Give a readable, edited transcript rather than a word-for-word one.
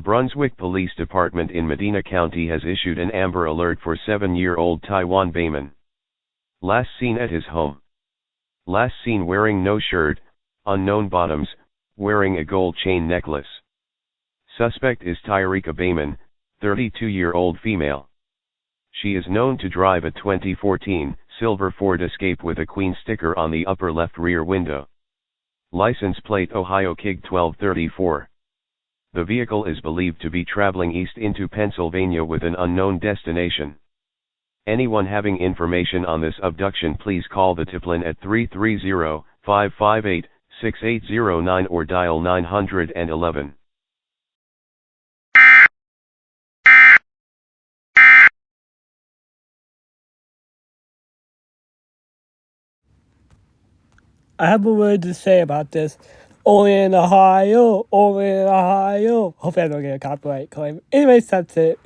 Brunswick Police Department in Medina County has issued an Amber Alert for 7-year-old Taiwan Bayman. Last seen at his home. Last seen wearing no shirt, unknown bottoms, wearing a gold chain necklace. Suspect is Tyrika Bayman, 32-year-old female. She is known to drive a 2014 silver Ford Escape with a Queen sticker on the upper left rear window. License plate Ohio KIG 1234. The vehicle is believed to be traveling east into Pennsylvania with an unknown destination. Anyone having information on this abduction, please call the tipline at 330-558-6809 or dial 911. I have a word to say about this. Only in Ohio, only in Ohio. Hopefully I don't get a copyright claim. Anyways, that's it.